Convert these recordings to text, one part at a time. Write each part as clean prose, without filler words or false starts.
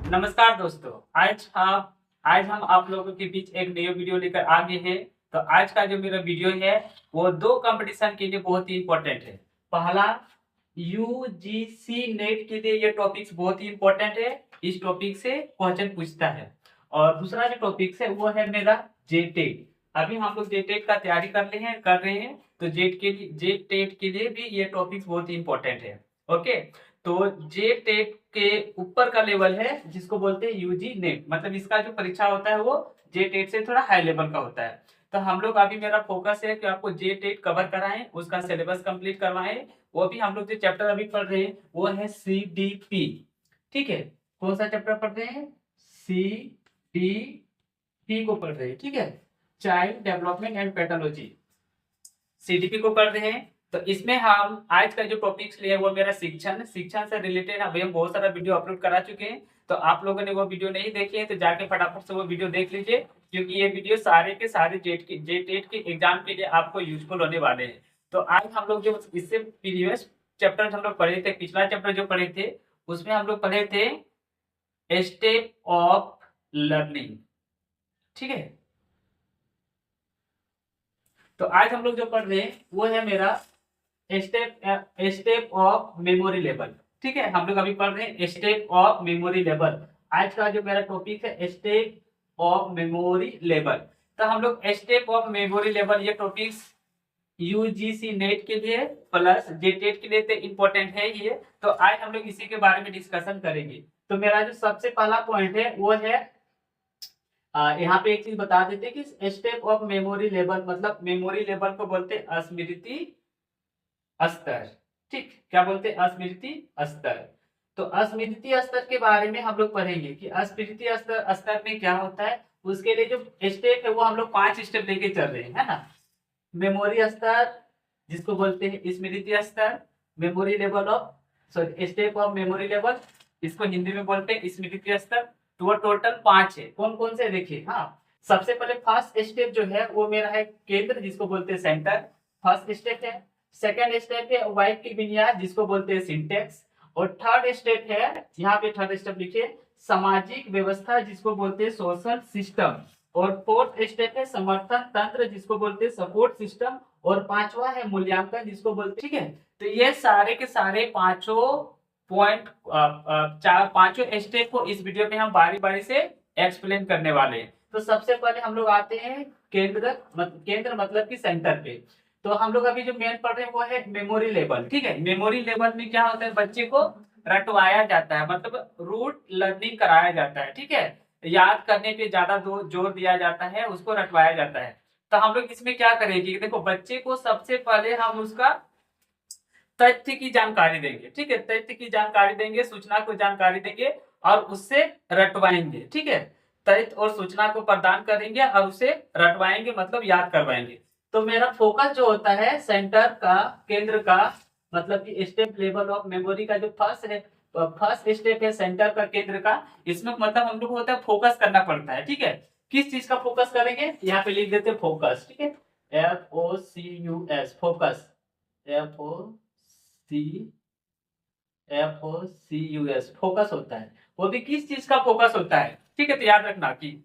नमस्कार दोस्तों। आज हम आप लोगों के बीच एक नई वीडियो लेकर आ गए हैं। तो आज का जो मेरा वीडियो है वो दो कंपटीशन के लिए बहुत ही इंपॉर्टेंट है। पहला, यूजीसी नेट के लिए ये टॉपिक्स बहुत ही इंपॉर्टेंट है। इस टॉपिक से क्वेश्चन पूछता है। और दूसरा जो टॉपिक्स है वो है मेरा जेटेट। अभी हम लोग जेटेट का तैयारी कर रहे हैं। तो जेटेट के लिए भी ये टॉपिक्स बहुत ही इंपॉर्टेंट है। ओके। तो जे टेट के ऊपर का लेवल है जिसको बोलते हैं यूजी नेट, मतलब इसका जो परीक्षा होता है वो जे टेट से थोड़ा हाई लेवल का होता है। तो हम लोग अभी मेरा फोकस है कि आपको जे टेट कवर कराएं, उसका सिलेबस कंप्लीट करवाएं। वो भी हम लोग जो चैप्टर अभी पढ़ रहे हैं वो है CDP। ठीक है, कौन सा चैप्टर पढ़ रहे हैं? CDP को पढ़ रहे हैं। ठीक है, child development and pathology, CDP को पढ़ रहे हैं। तो इसमें हम आज का जो टॉपिक्स लिए वो मेरा शिक्षण से रिलेटेड अभी हम बहुत सारा वीडियो अपलोड करा चुके हैं। तो आप लोगों ने वो वीडियो नहीं देखे हैं तो जाके फटाफट से वो वीडियो देख लीजिए, क्योंकि ये वीडियो सारे के सारे जेट के एग्जाम के लिए आपको यूजफुल होने वाले हैं। तो आज हम लोग जो इससे प्रीवियस चैप्टर हम लोग पढ़े थे, पिछला चैप्टर जो पढ़े थे उसमें हम लोग पढ़े थे स्टेप ऑफ लर्निंग। ठीक है, तो आज हम लोग जो पढ़ रहे हैं वो है मेरा स्टेप ऑफ मेमोरी लेवल। ठीक है, हम लोग अभी पढ़ रहे हैं स्टेप ऑफ मेमोरी लेवल। आज का जो मेरा टॉपिक है स्टेप ऑफ मेमोरी लेवल। तो हम लोग स्टेप ऑफ मेमोरी लेवल ये टॉपिक्स यूजीसी नेट के लिए प्लस जेटेट के लिए तो इंपॉर्टेंट है ही है। तो आज हम लोग इसी के बारे में डिस्कशन करेंगे। तो मेरा जो सबसे पहला पॉइंट है वो है, यहाँ पे एक चीज बता देते हैं कि स्टेप ऑफ मेमोरी लेवल मतलब मेमोरी लेवल को बोलते हैं स्मृति स्तर। ठीक, क्या बोलते हैं? स्मृति स्तर। तो स्मृति स्तर के बारे में हम लोग पढ़ेंगे कि स्मृति स्तर में क्या होता है। उसके लिए जो स्टेप है वो हम लोग 5 स्टेप लेके चल रहे हैं, है ना। मेमोरी स्तर जिसको बोलते हैं स्मृति स्तर, memory level of sorry step of memory level, इसको हिंदी में बोलते हैं स्मृति स्तर। तो वो टोटल 5 है। कौन कौन से देखिए। हाँ, सबसे पहले फर्स्ट स्टेप जो है वो मेरा है केंद्र, जिसको बोलते हैं सेंटर, फर्स्ट स्टेप है। सेकंड स्टेप है वाक्य की बुनियाद, जिसको बोलते हैं सिंटेक्स। और थर्ड स्टेप है, यहाँ पे थर्ड स्टेप लिखिए, सामाजिक व्यवस्था, जिसको बोलते हैं सोशल सिस्टम। और फोर्थ स्टेप है समर्थन तंत्र, जिसको बोलते हैं सपोर्ट सिस्टम। और पांचवा है मूल्यांकन, जिसको बोलते हैं। ठीक है, तो ये सारे के सारे पांचों पॉइंट, पांचों स्टेप को इस वीडियो में हम बारी बारी से एक्सप्लेन करने वाले हैं। तो सबसे पहले हम लोग आते हैं केंद्र मतलब कि सेंटर पे। तो हम लोग अभी जो मेन पढ़ रहे हैं वो है मेमोरी लेवल। ठीक है, मेमोरी लेवल में क्या होता है, बच्चे को रटवाया जाता है, मतलब रूट लर्निंग कराया जाता है। ठीक है, याद करने पे ज्यादा जोर दिया जाता है, उसको रटवाया जाता है। तो हम लोग इसमें क्या करेंगे, देखो बच्चे को सबसे पहले हम उसका तथ्य की जानकारी देंगे। ठीक है, तथ्य की जानकारी देंगे, सूचना को जानकारी देंगे और उससे रटवाएंगे। ठीक है, तथ्य और सूचना को प्रदान करेंगे और उसे रटवाएंगे, मतलब याद करवाएंगे। तो मेरा फोकस जो होता है सेंटर का, केंद्र का, मतलब कि स्टेप लेवल ऑफ मेमोरी का जो फर्स्ट स्टेप है सेंटर का, केंद्र का, इसमें मतलब हम लोग को होता है फोकस करना पड़ता है। ठीक है, किस चीज का फोकस करेंगे, यहाँ पे लिख देते हैं फोकस। ठीक है, FOCUS, फोकस, FOCUS फोकस होता है। वो भी किस चीज का फोकस होता है? ठीक है, तो याद रखना कि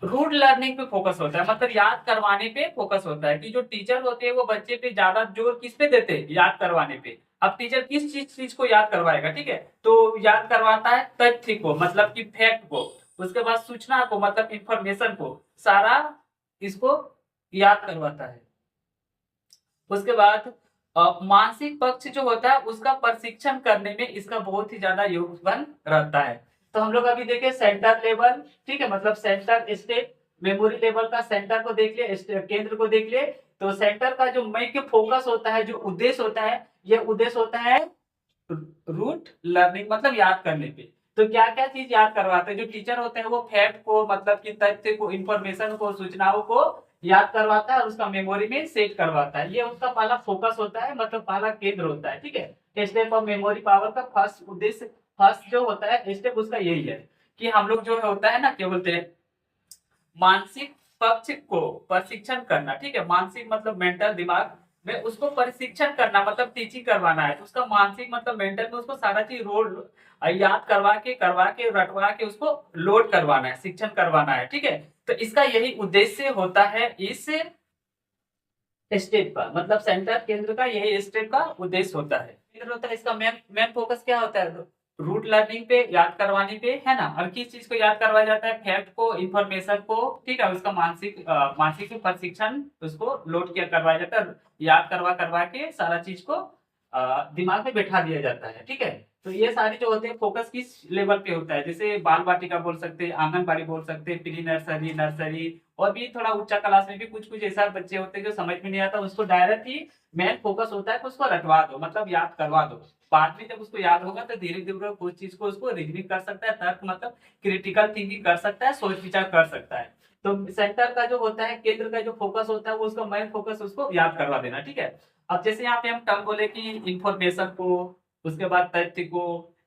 रूट लर्निंग पे फोकस होता है, मतलब याद करवाने पे फोकस होता है। कि जो टीचर होते हैं वो बच्चे पे ज्यादा जोर किस पे देते हैं? याद करवाने पे। अब टीचर किस चीज को याद करवाएगा? ठीक है, तो याद करवाता है तथ्य को, मतलब कि फैक्ट को। उसके बाद सूचना को, मतलब इंफॉर्मेशन को, सारा इसको याद करवाता है। उसके बाद मानसिक पक्ष जो होता है उसका प्रशिक्षण करने में इसका बहुत ही ज्यादा योगदान रहता है। तो हम लोग अभी देखें सेंटर लेवल। ठीक है, मतलब सेंटर स्टेट मेमोरी लेवल का सेंटर को देख लिए, केंद्र को देख लिए। तो सेंटर का जो मुख्य फोकस होता है, जो उद्देश्य होता है, यह उद्देश्य होता है रूट लर्निंग, मतलब याद करने पे। तो क्या क्या चीज याद करवाते हैं? जो टीचर होते हैं वो फैक्ट को, मतलब कि तथ्य को, इंफॉर्मेशन को, सूचनाओं को याद करवाता है और उसका मेमोरी में सेट करवाता है। ये उसका पहला फोकस होता है, मतलब पहला केंद्र होता है। ठीक है, स्टेप ऑफ मेमोरी पावर का फर्स्ट उद्देश्य, फर्स्ट जो होता है स्टेप उसका यही है कि हम लोग जो होता है ना, क्या बोलते हैं, मानसिक पक्ष को प्रशिक्षण करना। ठीक है, मानसिक मतलब मेंटल, दिमाग में उसको प्रशिक्षण करना, मतलब टीचिंग करवाना है। तो उसका मानसिक मतलब मेंटल में उसको सारा चीज याद करवा के रटवा के उसको लोड करवाना है, शिक्षण करवाना है, ठीक है। तो इसका यही उद्देश्य होता है इस स्टेप का, मतलब सेंटर केंद्र का यही स्टेप का उद्देश्य होता है। केंद्र होता है इसका मेन मेन फोकस क्या होता है, रूट लर्निंग पे, याद करवाने पे, है ना। और किस चीज को याद करवाया जाता है, फैक्ट को, इंफॉर्मेशन को, ठीक है, उसका मानसिक प्रशिक्षण उसको लोड किया करवाया जाता है, याद करवा के सारा चीज को दिमाग में बैठा दिया जाता है, ठीक है। तो ये सारी जो होते हैं फोकस किस लेवल पे होता है, जैसे बाल वाटिका बोल सकते हैं, आंगनबाड़ी बोल सकते हैं, प्री नर्सरी, नर्सरी, और भी थोड़ा उच्चा क्लास में भी कुछ कुछ ऐसा बच्चे होते हैं जो समझ में नहीं आता, उसको डायरेक्ट ही मेन फोकस होता है कि उसको रटवा दो, मतलब याद करवा दो। बाद में जब उसको याद होगा तो धीरे धीरे कुछ चीज को उसको रीजनिंग कर सकता है, तर्क मतलब क्रिटिकल थिंकिंग कर सकता है, सोच विचार कर सकता है। तो सेंटर का जो होता है, केंद्र का जो फोकस होता है, वो उसका मेन फोकस उसको याद करवा देना, ठीक है। अब जैसे यहाँ पे हम टर्म बोले कि इंफॉर्मेशन को, उसके बाद तथ्य को,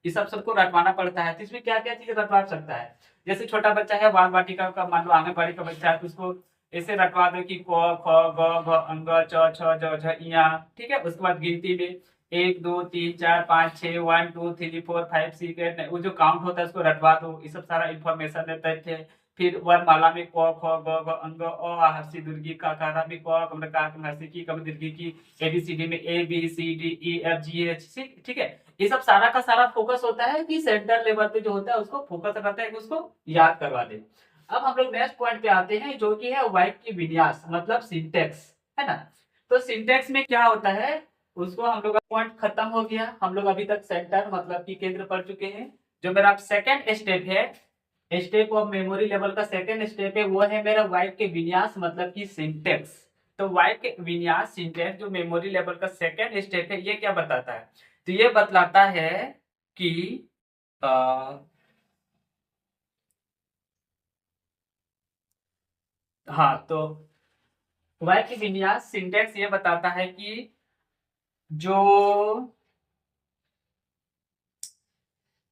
ये सब सबको रटवाना पड़ता है। तो इसमें क्या क्या चीज रटवा सकता है, जैसे छोटा बच्चा है, बाल वाटिका का मान लो आंगनबाड़ी का बच्चा है, तो उसको ऐसे रटवा दो कि क ख ग घ अंग च छ ज झ इया, ठीक है। उसके बाद गिनती में 1 2 3 4 5 6 1 2 3 4 5 6 8 वो जो काउंट होता है उसको रटवा दो, ये सब सारा इंफॉर्मेशन देता है। फिर वर्णमाला में क ख ग घ अंग अ हर्षी दीर्घी का कारा में क कम का हर्षी की कम दीर्घी की, एबीसीडी में A B C D E F G H C, ठीक है। ये सब सारा का सारा फोकस होता है कि सेंटर लेवल पे जो होता है उसको फोकस रहता है कि उसको याद करवा दे। अब हम लोग नेक्स्ट पॉइंट पे आते हैं जो कि है वाक्य की विन्यास, मतलब सिंटेक्स, है ना। तो सिंटेक्स में क्या होता है, उसको हम लोग का पॉइंट खत्म हो गया। हम लोग अभी तक सेंटर मतलब कि केंद्र पढ़ चुके हैं। जो मेरा सेकंड स्टेप है, स्टेप ऑफ मेमोरी लेवल का सेकंड स्टेप है, वो है मेरा वाक्य विन्यास मतलब कि सिंटेक्स। तो वाक्य विन्यास सिंटेक्स जो मेमोरी लेवल का सेकंड स्टेप है, ये क्या बताता है, तो ये बतलाता है कि हाँ, तो वाक्य विन्यास सिंटेक्स ये बताता है कि जो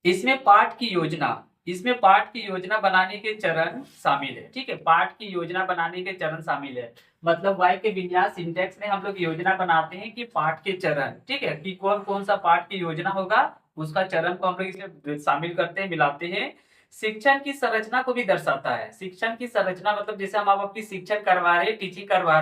इसमें पाठ की योजना, इसमें पाठ की योजना बनाने के चरण शामिल है, ठीक है। पाठ की योजना बनाने के चरण शामिल है, मतलब वाक्य विन्यास सिंटेक्स में हम लोग योजना बनाते हैं कि पाठ के चरण, ठीक है, कि कौन कौन सा पाठ की योजना होगा, उसका चरण को हम लोग इसमें शामिल करते हैं, मिलाते हैं। शिक्षण की संरचना को भी दर्शाता है। शिक्षण की संरचना मतलब जैसे हम अपनी शिक्षण करवा रहे हैं, टीचिंग करवा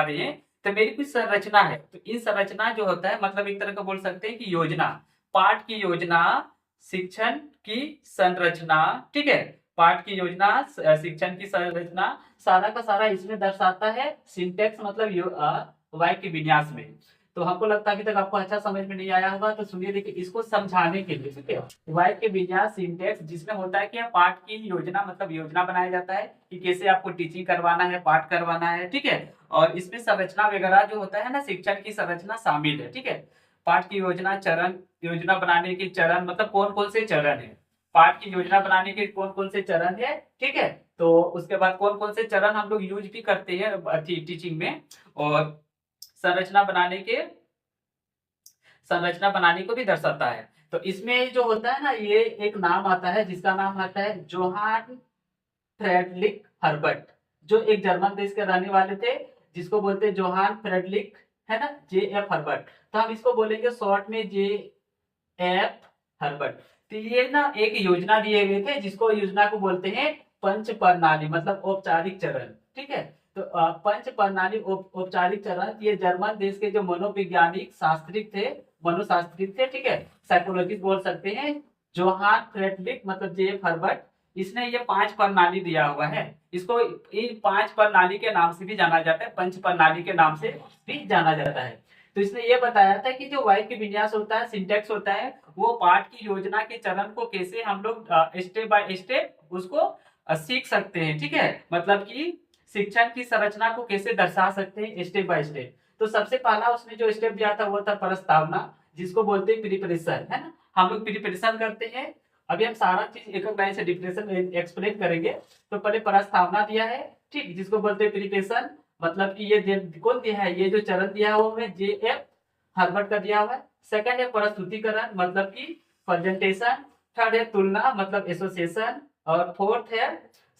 रहे हैं, तो मेरी कुछ संरचना है, तो इन संरचना जो होता है मतलब एक तरह का बोल सकते हैं कि योजना, पाठ की योजना, शिक्षण की संरचना, ठीक है, पाठ की योजना, शिक्षण की संरचना, सारा का सारा इसमें दर्शाता है सिंटेक्स मतलब वाक्य विन्यास में। तो हमको लगता है अभी तक आपको अच्छा समझ में नहीं आया होगा, तो सुनिए, देखिए इसको समझाने के लिए, ठीक है, वाक्य विन्यास सिंटेक्स जिसमें होता है कि पाठ की योजना मतलब योजना बनाया जाता है कि कैसे आपको टीचिंग करवाना है, पाठ करवाना है, ठीक है। और इसमें संरचना वगैरह जो होता है ना, शिक्षण की संरचना शामिल है, ठीक है। पाठ की योजना, चरण, योजना बनाने के चरण मतलब कौन कौन से चरण है, पाठ की योजना बनाने के कौन कौन से चरण है, ठीक है। तो उसके बाद कौन कौन से चरण हम लोग यूज भी करते हैं टीचिंग में, और संरचना बनाने के, संरचना बनाने को भी दर्शाता है। तो इसमें जो होता है ना, ये एक नाम आता है जिसका नाम आता है जोहान फ्रेडरिक हर्बर्ट, जो एक जर्मन देश के रहने वाले थे, जिसको बोलते हैं जोहान फ्रेडरिक, है ना, जे एफ हर्बर्ट। तो हम इसको बोलेंगे शॉर्ट में जे एफ हर्बर्ट। तो ये ना एक योजना दिए हुए थे, जिसको योजना को बोलते हैं पंच प्रणाली मतलब औपचारिक चरण, ठीक है। तो पंच प्रणाली औपचारिक चरण, ये जर्मन देश के जो मनोवैज्ञानिक शास्त्री थे, मनोशास्त्री थे, ठीक है, साइकोलॉजिस्ट बोल सकते हैं, जोहान फ्रेडरिक मतलब जे एफ हर्बर्ट, इसने ये 5 प्रणाली दिया हुआ है। इसको इन 5 प्रणाली के नाम से भी जाना जाता है, पंच प्रणाली के नाम से भी जाना जाता है। तो इसने ये बताया था कि जो वाक्य विन्यास होता है, सिंटेक्स होता है, वो पाठ की योजना के चरण को कैसे हम लोग स्टेप बाय स्टेप उसको सीख सकते हैं, ठीक है, मतलब कि शिक्षण की संरचना को कैसे दर्शा सकते हैं स्टेप बाय स्टेप। तो सबसे पहला उसने जो स्टेप दिया था वो था प्रस्तावना, जिसको बोलते हैं प्रिपरेशन, है ना। हम लोग प्रिपरेशन करते हैं, अभी हम सारा चीज एक एक लाइन से डिफिनेशन एक्सप्लेन करेंगे। तो पहले प्रस्तावना दिया है, ठीक, जिसको बोलते हैं प्रिपरेशन, मतलब कि ये कौन दिया है, ये जो चरण दिया है वो जे एफ हर्बर्ट का दिया हुआ है। सेकंड है प्रस्तुतिकरण मतलब कि प्रेजेंटेशन। थर्ड है तुलना मतलब एसोसिएशन। और फोर्थ है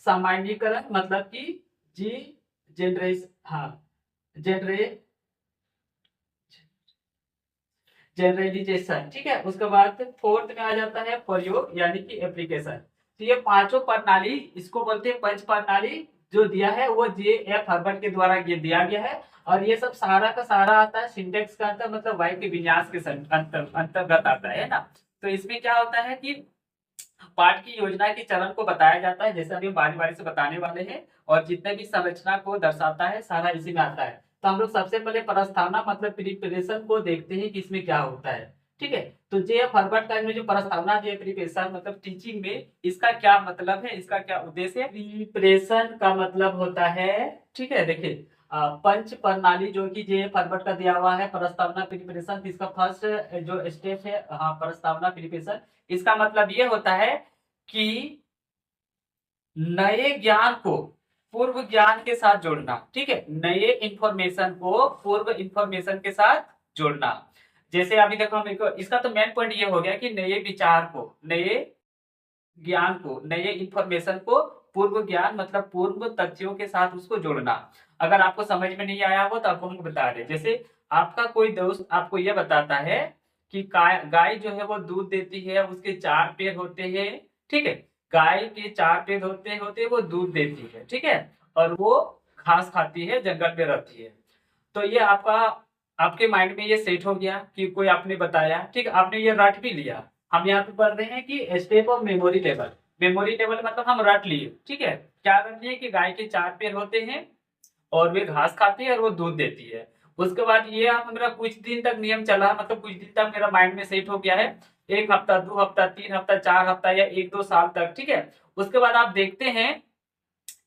सामान्यीकरण मतलब कि जी जनरेशन, हाँ, जनरे जनरलाइजेशन, ठीक है। उसके बाद फोर्थ में आ जाता है प्रयोग यानी कि एप्लीकेशन। तो ये पांचों प्रणाली इसको बोलते हैं पंच प्रणाली। जो दिया है वो J.F. हर्बर्ट के द्वारा ये दिया गया है। और ये सब सारा का सारा आता है सिंटेक्स का अंतर मतलब वाक्य के विन्यास के अंतर्गत आता है ना। तो इसमें क्या होता है कि पाठ की योजना के चरण को बताया जाता है, जैसे अभी बारी बारी से बताने वाले हैं। और जितने भी संरचना को दर्शाता है सारा इसी में आता है। तो हम लोग सबसे पहले प्रस्तावना मतलब प्रिपरेशन को देखते हैं कि इसमें क्या होता है, ठीक है। तो J.F. हर्बर्ट का इसमें जो प्रस्तावना दिया प्रिपरेशन मतलब टीचिंग में, इसका क्या मतलब है, इसका क्या उद्देश्य है। प्रिपरेशन का मतलब होता है, ठीक है, देखिए पंच प्रणाली जो कि J.F. हर्बर्ट का दिया हुआ है प्रस्तावना प्रिपरेशन, इसका फर्स्ट जो स्टेप है हाँ प्रस्तावना प्रिपरेशन। इसका मतलब ये होता है कि नए ज्ञान को पूर्व ज्ञान के साथ जोड़ना, ठीक है, नए इंफॉर्मेशन को पूर्व इंफॉर्मेशन के साथ जोड़ना। जैसे अभी देखो मेरे को इसका तो मेन पॉइंट ये हो गया कि नए विचार को, नए ज्ञान को, नए इंफॉर्मेशन को पूर्व ज्ञान मतलब पूर्व तथ्यों के साथ उसको जोड़ना। अगर आपको समझ में नहीं आया हो तो आपको हम बता दें। जैसे आपका कोई दोस्त आपको यह बताता है कि गाय जो है वो दूध देती है, उसके 4 पैर होते हैं, ठीक है। गाय के 4 पैर होते होते वो दूध देती है, ठीक है। और वो घास खाती है, जंगल में रहती है। तो ये आपका आपके माइंड में ये सेट हो गया कि कोई आपने बताया, ठीक है, आपने ये रट भी लिया। हम यहाँ पे पढ़ रहे हैं कि step of memory level. Memory level मतलब हम रट लिए, ठीक है। क्या रट लिए कि गाय के 4 पैर होते हैं और वे घास खाती है और वो दूध देती है। उसके बाद ये आप मेरा कुछ दिन तक नियम चला, मतलब कुछ दिन तक मेरा माइंड में सेट हो गया है। 1 हफ्ता, 2 हफ्ता, 3 हफ्ता, 4 हफ्ता या 1-2 साल तक, ठीक है। उसके बाद आप देखते हैं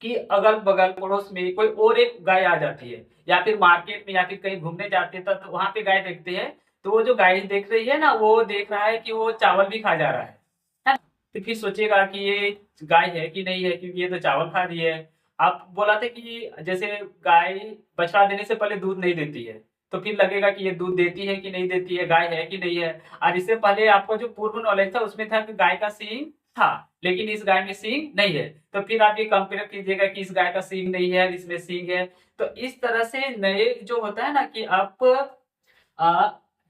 कि अगल बगल पड़ोस में कोई और एक गाय आ जाती है, या फिर मार्केट में या फिर कहीं घूमने जाते हैं तो वहां पे गाय देखते हैं। तो वो जो गाय देख रही है ना, वो देख रहा है कि वो चावल भी खा जा रहा है ना। तो फिर सोचेगा कि ये गाय है कि नहीं है, क्योंकि ये तो चावल खा रही है। आप बोला था कि जैसे गाय बछड़ा देने से पहले दूध नहीं देती है, तो फिर लगेगा कि ये दूध देती है कि नहीं देती है, गाय है कि नहीं है। और इससे पहले आपको जो पूर्व नॉलेज था उसमें था कि गाय का सींग था, लेकिन इस गाय में सींग नहीं है। तो फिर आप ये कंपेयर कीजिएगा कि इस गाय का सींग नहीं है, इसमें सींग है। तो इस तरह से नए जो होता है ना कि आप आ,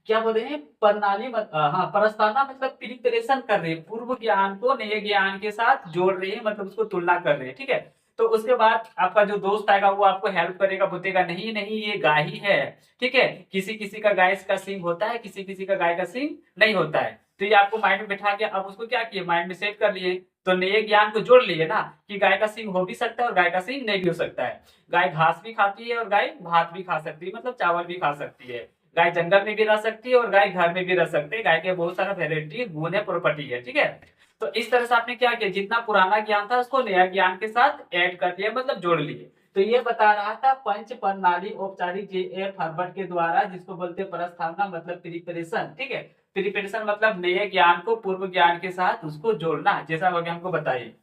क्या बोल रहे हैं प्रणाली हाँ प्रस्तावना मतलब प्रिपरेशन कर रहे हैं, पूर्व ज्ञान को नए ज्ञान के साथ जोड़ रहे हैं, मतलब उसको तुलना कर रहे हैं, ठीक है। तो उसके बाद आपका जो दोस्त आएगा वो आपको हेल्प करेगा, बोलेगा नहीं नहीं ये गाय ही है, ठीक है। किसी किसी का गाय का सींग होता है, किसी किसी का गाय का सींग नहीं होता है। तो ये आपको माइंड में बैठा के अब उसको क्या किए, माइंड में सेट कर लिए। तो नए ज्ञान को जोड़ लिए ना कि गाय का सींग हो भी सकता है और गाय का सींग नहीं भी हो सकता है। गाय घास भी खाती है और गाय भात भी खा सकती है, मतलब चावल भी खा सकती है। गाय जंगल में भी रह सकती है और गाय घर में भी रह सकती है। गाय के बहुत सारा वेरायटी गुण है, प्रॉपर्टी है, ठीक है। तो इस तरह से आपने क्या किया, जितना पुराना ज्ञान था उसको नया ज्ञान के साथ ऐड कर लिया, मतलब जोड़ लिए। तो ये बता रहा था पंच प्रणाली औपचारिक J.F. हर्बर्ट के द्वारा, जिसको बोलते हैं प्रस्तावना मतलब प्रिपरेशन, ठीक है। प्रिपरेशन मतलब नए ज्ञान को पूर्व ज्ञान के साथ उसको जोड़ना, जैसा हो गया हमको बताइए।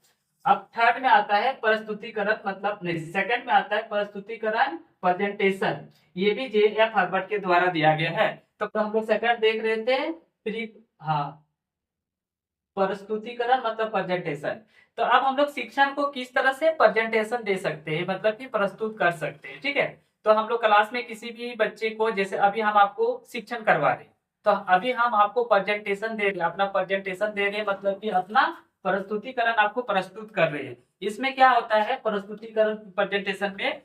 अब थर्ड में आता है प्रस्तुतिकरण मतलब नहीं, सेकंड में आता है प्रस्तुतिकरण प्रेजेंटेशन। ये भी J.F. हर्बर्ट के द्वारा दिया गया है। तो हम लोग सेकंड देख रहे थे हाँ प्रस्तुतिकरण मतलब प्रेजेंटेशन। तो अब हम लोग शिक्षण को किस तरह से प्रेजेंटेशन दे सकते हैं, मतलब कि प्रस्तुत कर सकते हैं, ठीक है। तो हम लोग क्लास में किसी भी बच्चे को, जैसे अभी हम आपको शिक्षण करवा रहे हैं, तो अभी हम आपको प्रेजेंटेशन दे रहे हैं, अपना प्रेजेंटेशन दे रहे हैं, मतलब कि अपना प्रस्तुतिकरण आपको प्रस्तुत कर रहे हैं। इसमें क्या होता है प्रस्तुतिकरण प्रेजेंटेशन में,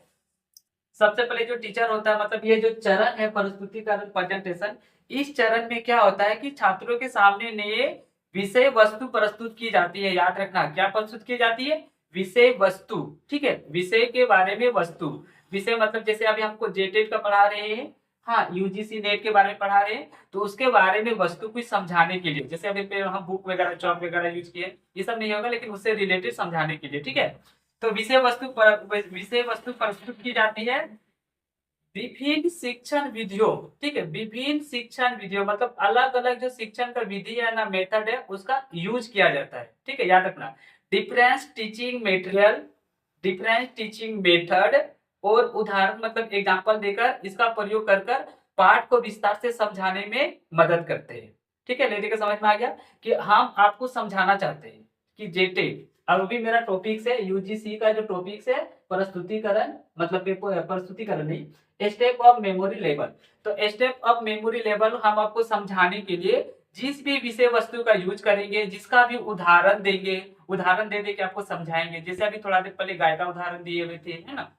सबसे पहले जो टीचर होता है, मतलब ये जो चरण है प्रस्तुतिकरण प्रेजेंटेशन, इस चरण में क्या होता है कि छात्रों के सामने नए विषय वस्तु प्रस्तुत की जाती है। याद रखना क्या प्रस्तुत की जाती है, विषय वस्तु, ठीक है। विषय के बारे में वस्तु, विषय मतलब जैसे अभी हमको जेटेट का पढ़ा रहे हैं, हाँ यूजीसी नेट के बारे में पढ़ा रहे हैं, तो उसके बारे में वस्तु कुछ समझाने के लिए, जैसे अभी हम बुक वगैरह चौक वगैरह यूज किए, ये सब नहीं होगा, लेकिन उससे रिलेटेड समझाने के लिए, ठीक है। तो विषय वस्तु प्रस्तुत की जाती है विभिन्न शिक्षण विधियों, ठीक है। विभिन्न शिक्षण विधियों मतलब अलग अलग जो शिक्षण का विधि है ना, मेथड है, उसका यूज किया जाता है, ठीक है। याद रखना difference teaching material, difference teaching method और उदाहरण मतलब एग्जांपल देकर इसका प्रयोग कर कर पाठ को विस्तार से समझाने में मदद करते हैं, ठीक है। लेने का समझ में आ गया कि हम आपको समझाना चाहते हैं कि जेटे, अब भी मेरा टॉपिक्स है यूजीसी का जो टॉपिक्स है प्रस्तुतिकरण, मतलब प्रस्तुतिकरण नहीं, स्टेप ऑफ मेमोरी लेवल। तो स्टेप ऑफ मेमोरी लेवल हम आपको समझाने के लिए जिस भी विषय वस्तु का यूज करेंगे, जिसका भी उदाहरण देंगे, उदाहरण दे दे के आपको समझाएंगे। जैसे अभी थोड़ा देर पहले गाय का उदाहरण दिए हुए थे, है ना,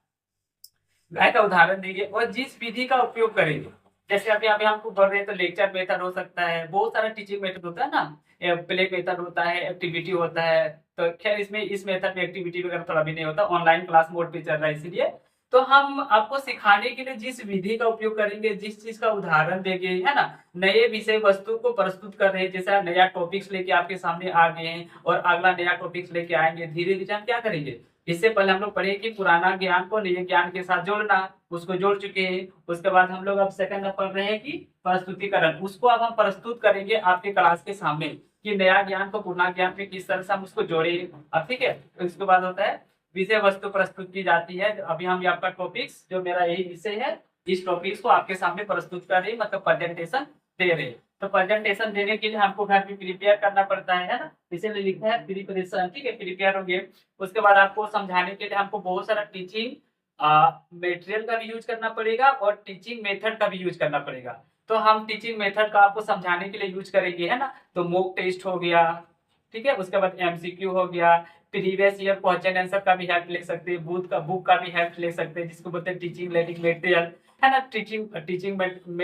गाय का उदाहरण देंगे और जिस विधि का उपयोग करेंगे, जैसे अभी अभी हमको बोल रहे हैं तो लेक्चर मेथड हो सकता है, बहुत सारा टीचिंग मेथड होता है ना, प्ले मेथड होता है, एक्टिविटी होता है। तो खैर इसमें इस मेथड में एक्टिविटी वगैरह थोड़ा भी नहीं होता, ऑनलाइन क्लास मोड पे चल रहा है इसलिए। तो हम आपको सिखाने के लिए जिस विधि का उपयोग करेंगे, जिस चीज का उदाहरण देंगे, है ना, नए विषय वस्तु को प्रस्तुत कर रहे हैं, जैसा नया टॉपिक्स लेके आपके सामने आ गए हैं और अगला नया टॉपिक्स लेके आएंगे, धीरे धीरे हम क्या करेंगे, इससे पहले हम लोग पढ़े कि पुराना ज्ञान को नए ज्ञान के साथ जोड़ना, उसको जोड़ चुके हैं। उसके बाद हम लोग अब सेकंड पढ़ रहे हैं कि प्रस्तुतिकरण, उसको अब हम प्रस्तुत करेंगे आपके क्लास के सामने कि नया ज्ञान को पुराना ज्ञान में किस तरह से हम उसको जोड़े। अब ठीक है, तो इसके बाद होता है विषय वस्तु प्रस्तुत की जाती है। अभी हम आपका टॉपिक्स, जो मेरा यही विषय है, इस टॉपिक्स को आपके सामने प्रस्तुत कर रहे, मतलब प्रेजेंटेशन दे रहे। तो प्रेजेंटेशन देने के लिए हमको घर पे प्रिपेयर करना पड़ता है ना, इसीलिए लिखा है प्रिपरेशन। ठीक है, प्रिपेयर हो गए। उसके बाद आपको समझाने के लिए हमको बहुत सारा टीचिंग मटेरियल का भी यूज करना पड़ेगा और टीचिंग मेथड का भी यूज करना पड़ेगा। तो हम टीचिंग मेथड का आपको समझाने के लिए यूज करेंगे, है ना। तो मॉक टेस्ट हो गया, ठीक है, उसके बाद एमसीक्यू हो गया, प्रीवियस ईयर क्वेश्चन आंसर का भी हेल्प ले सकते हैं, बुक का भी हेल्प ले सकते हैं, जिसको बोलते हैं टीचिंग लर्निंग मटेरियल, है ना। Teaching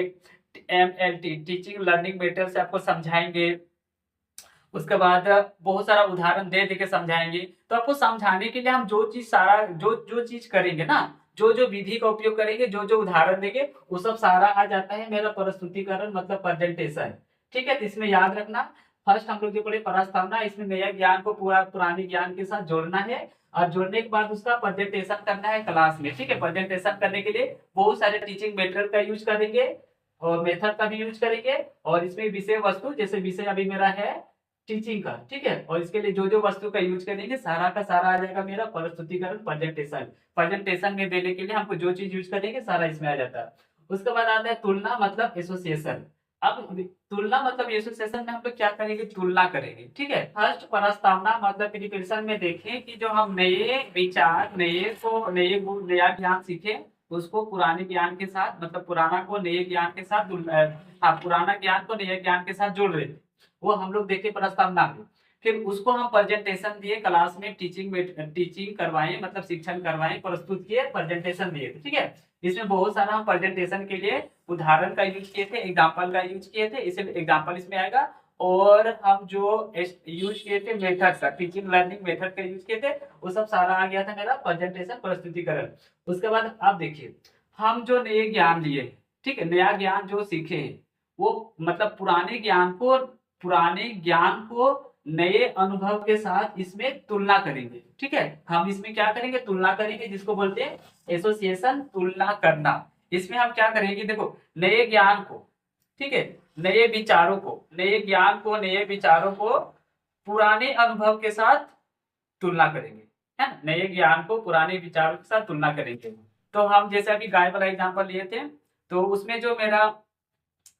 MLT, teaching learning material से आपको समझाएंगे। उसके बाद बहुत सारा उदाहरण दे दे के समझाएंगे। तो आपको समझाने के लिए हम जो चीज सारा जो जो चीज करेंगे ना, जो जो विधि का उपयोग करेंगे, जो जो उदाहरण देंगे, वो सब सारा आ जाता है मेरा प्रस्तुतिकरण, मतलब प्रेजेंटेशन। ठीक है, तो इसमें याद रखना, फर्स्ट हम लोग जो पढ़े प्रस्तावना, इसमें नया ज्ञान को पूरा पुराने ज्ञान के साथ जोड़ना है और जोड़ने के बाद उसका प्रेजेंटेशन करना है क्लास में। ठीक है, प्रेजेंटेशन करने के लिए बहुत सारे टीचिंग मेथड का यूज करेंगे और मेथड का भी यूज करेंगे। और इसमें विषय वस्तु, जैसे विषय अभी मेरा है टीचिंग का, ठीक है, और इसके लिए जो जो वस्तु का यूज करेंगे सारा का सारा आ जाएगा मेरा प्रस्तुतिकरण प्रेजेंटेशन। प्रेजेंटेशन में देने के लिए हमको जो चीज यूज करेंगे सारा इसमें आ जाता है। उसके बाद आता है तुलना, मतलब एसोसिएशन। अब तुलना मतलब एसोसिएशन में हम लोग क्या करेंगे, तुलना करेंगे। ठीक है, फर्स्ट प्रस्तावना मतलब प्रिपरेशन में देखें कि जो हम नए विचार, नए गुण, नया ज्ञान सीखे, उसको पुराने ज्ञान के साथ, मतलब पुराना को नए ज्ञान के साथ, पुराना ज्ञान को नए ज्ञान के साथ जोड़ रहे थे, वो हम लोग देखे प्रस्तावना में। फिर उसको हम प्रेजेंटेशन दिए क्लास में, टीचिंग करवाए, मतलब शिक्षण करवाए, प्रस्तुत किए, प्रेजेंटेशन दिए थे। ठीक है, इसमें बहुत सारा हम प्रेजेंटेशन के लिए उदाहरण का यूज किए थे, एग्जाम्पल का यूज किए थे, इसलिए एग्जाम्पल इसमें आएगा। और हम जो यूज किए थे मेथड का, टीचिंग लर्निंग मेथड का यूज किए थे, वो सब सारा आ गया था मेरा प्रेजेंटेशन प्रस्तुतिकरण। उसके बाद आप देखिए, हम जो नए ज्ञान लिए, ठीक है, नया ज्ञान जो सीखे हैं, वो मतलब पुराने ज्ञान को नए अनुभव के साथ इसमें तुलना करेंगे। ठीक है, हम इसमें क्या करेंगे, तुलना करेंगे, जिसको बोलते हैं एसोसिएशन, तुलना करना। इसमें हम क्या करेंगे, देखो, नए ज्ञान को, ठीक है, नए विचारों को, नए ज्ञान को, नए विचारों को पुराने अनुभव के साथ तुलना करेंगे, है ना। नए ज्ञान को पुराने विचारों के साथ तुलना करेंगे। तो हम जैसे अभी गाय वाला एग्जाम्पल लिए थे, तो उसमें जो मेरा